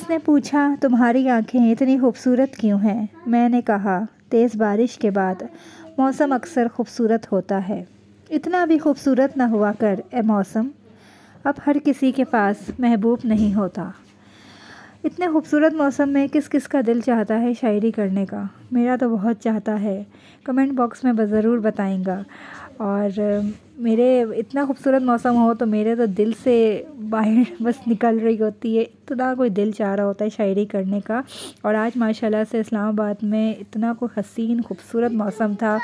उसने पूछा, तुम्हारी आंखें इतनी खूबसूरत क्यों हैं? मैंने कहा, तेज़ बारिश के बाद मौसम अक्सर खूबसूरत होता है। इतना भी खूबसूरत न हुआ कर ए मौसम, अब हर किसी के पास महबूब नहीं होता। इतने खूबसूरत मौसम में किस किस का दिल चाहता है शायरी करने का? मेरा तो बहुत चाहता है। कमेंट बॉक्स में ज़रूर बताएंगा। और मेरे इतना खूबसूरत मौसम हो तो मेरे तो दिल से बाहर बस निकल रही होती है, इतना कोई दिल चाह रहा होता है शायरी करने का। और आज माशाल्लाह से इस्लामाबाद में इतना कोई हसीन खूबसूरत मौसम था।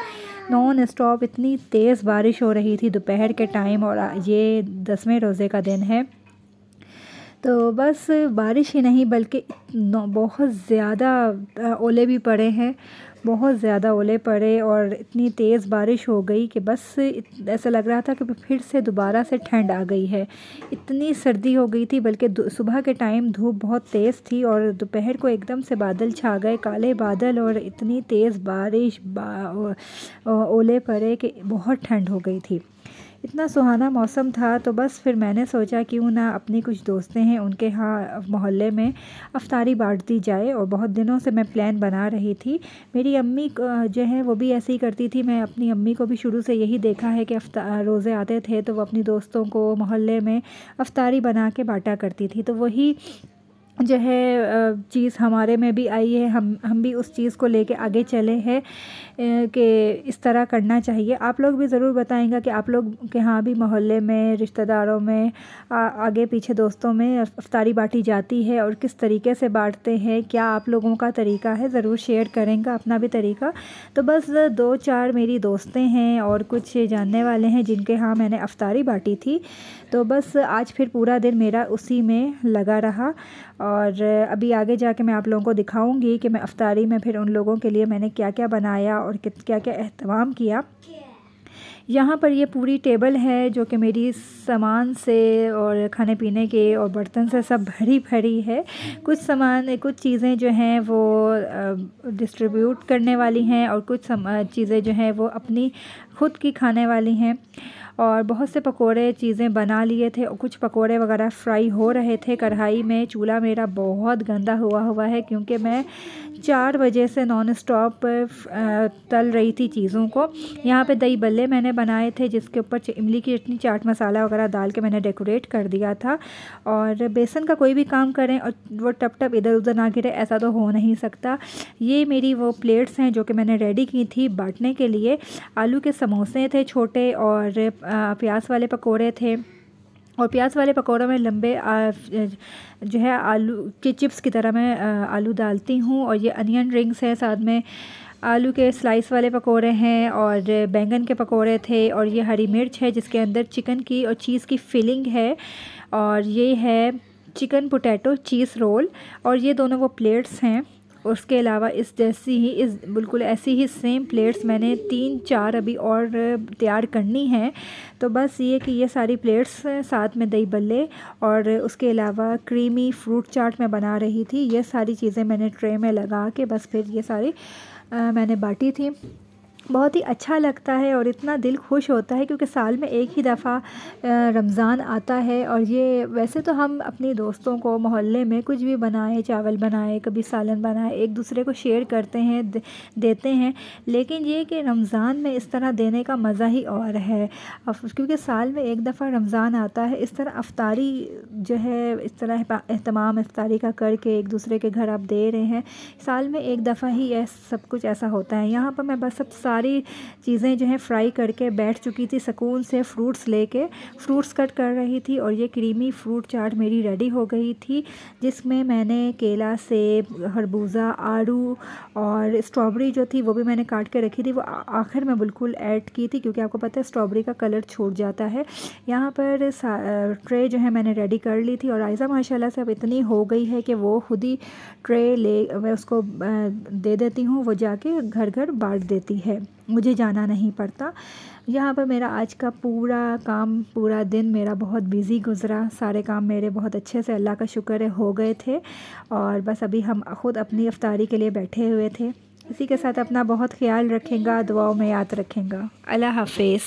नॉन स्टॉप इतनी तेज़ बारिश हो रही थी दोपहर के टाइम, और ये 10वें रोज़े का दिन है। तो बस बारिश ही नहीं बल्कि बहुत ज़्यादा ओले भी पड़े हैं, बहुत ज़्यादा ओले पड़े और इतनी तेज़ बारिश हो गई कि बस ऐसा लग रहा था कि फिर से दोबारा से ठंड आ गई है। इतनी सर्दी हो गई थी, बल्कि सुबह के टाइम धूप बहुत तेज़ थी और दोपहर को एकदम से बादल छा गए, काले बादल, और इतनी तेज़ बारिश ओले पड़े कि बहुत ठंड हो गई थी। इतना सुहाना मौसम था। तो बस फिर मैंने सोचा क्यों ना अपनी कुछ दोस्तें हैं उनके यहाँ मोहल्ले में अफ्तारी बांट दी जाए, और बहुत दिनों से मैं प्लान बना रही थी। मेरी अम्मी जो है वो भी ऐसे ही करती थी। मैं अपनी अम्मी को भी शुरू से यही देखा है कि रोज़े आते थे तो वो अपनी दोस्तों को मोहल्ले में अफ्तारी बना के बांटा करती थी। तो वही जो है चीज़ हमारे में भी आई है। हम भी उस चीज़ को लेके आगे चले हैं कि इस तरह करना चाहिए। आप लोग भी ज़रूर बताएंगा कि आप लोग के यहाँ भी मोहल्ले में, रिश्तेदारों में, आगे पीछे दोस्तों में अफ्तारी बांटी जाती है और किस तरीके से बांटते हैं, क्या आप लोगों का तरीका है, ज़रूर शेयर करेंगे अपना भी तरीका। तो बस 2-4 मेरी दोस्तें हैं और कुछ जानने वाले हैं जिनके यहाँ मैंने अफ्तारी बांटी थी। तो बस आज फिर पूरा दिन मेरा उसी में लगा रहा, और अभी आगे जाके मैं आप लोगों को दिखाऊंगी कि मैं अफ्तारी में फिर उन लोगों के लिए मैंने क्या क्या बनाया और क्या क्या एहतमाम किया। यहाँ पर ये पूरी टेबल है जो कि मेरी सामान से और खाने पीने के और बर्तन से सब भरी भरी है। कुछ सामान, कुछ चीज़ें जो हैं वो डिस्ट्रीब्यूट करने वाली हैं और कुछ चीज़ें जो हैं वो अपनी खुद की खाने वाली हैं। और बहुत से पकोड़े चीज़ें बना लिए थे और कुछ पकोड़े वगैरह फ्राई हो रहे थे कढ़ाई में। चूल्हा मेरा बहुत गंदा हुआ है क्योंकि मैं 4 बजे से नॉन स्टॉप तल रही थी चीज़ों को। यहाँ पे दही बल्ले मैंने बनाए थे जिसके ऊपर इमली की चटनी, चाट मसाला वगैरह डाल के मैंने डेकोरेट कर दिया था। और बेसन का कोई भी काम करें और वो टप टप इधर उधर ना गिरे, ऐसा तो हो नहीं सकता। ये मेरी वो प्लेट्स हैं जो कि मैंने रेडी की थी बांटने के लिए। आलू के समोसे थे छोटे, और प्याज वाले पकोड़े थे, और प्याज वाले पकोड़ों में लंबे जो है आलू के चिप्स की तरह मैं आलू डालती हूँ। और ये अनियन रिंग्स है, साथ में आलू के स्लाइस वाले पकोड़े हैं, और बैंगन के पकोड़े थे, और ये हरी मिर्च है जिसके अंदर चिकन की और चीज़ की फिलिंग है, और ये है चिकन पोटैटो चीज़ रोल। और ये दोनों वो प्लेट्स हैं। उसके अलावा इस बिल्कुल ऐसी ही सेम प्लेट्स मैंने 3-4 अभी और तैयार करनी है। तो बस ये कि ये सारी प्लेट्स, साथ में दही बल्ले, और उसके अलावा क्रीमी फ्रूट चाट मैं बना रही थी। ये सारी चीज़ें मैंने ट्रे में लगा के बस फिर ये सारी मैंने बांटी थी। बहुत ही अच्छा लगता है और इतना दिल खुश होता है क्योंकि साल में एक ही दफ़ा रमज़ान आता है। और ये वैसे तो हम अपनी दोस्तों को मोहल्ले में कुछ भी बनाए, चावल बनाए, कभी सालन बनाए, एक दूसरे को शेयर करते हैं, देते हैं। लेकिन ये कि रमज़ान में इस तरह देने का मज़ा ही और है, क्योंकि साल में एक दफ़ा रमज़ान आता है। इस तरह अफ्तारी जो है, इस तरह एहतमाम इफ्तारी का करके एक दूसरे के घर आप दे रहे हैं, साल में एक दफ़ा ही सब कुछ ऐसा होता है। यहाँ पर मैं बस सब सारी चीज़ें जो है फ्राई करके बैठ चुकी थी सुकून से, फ्रूट्स कट कर रही थी, और ये क्रीमी फ्रूट चाट मेरी रेडी हो गई थी जिसमें मैंने केला, सेब, खरबूजा, आड़ू और स्ट्रॉबेरी जो थी वो भी मैंने काट के रखी थी, वो आखिर में बिल्कुल ऐड की थी क्योंकि आपको पता है स्ट्रॉबेरी का कलर छूट जाता है। यहाँ पर ट्रे जो है मैंने रेडी कर ली थी, और आयज़ा माशाल्लाह से अब इतनी हो गई है कि वो खुद ही मैं उसको दे देती हूँ, वो जाके घर घर बांट देती है, मुझे जाना नहीं पड़ता। यहाँ पर मेरा आज का पूरा दिन मेरा बहुत बिज़ी गुज़रा। सारे काम मेरे बहुत अच्छे से, अल्लाह का शुक्र है, हो गए थे। और बस अभी हम खुद अपनी इफ्तारी के लिए बैठे हुए थे। इसी के साथ अपना बहुत ख्याल रखेंगा, दुआओं में याद रखेंगा। अल्लाह हाफ़िज़।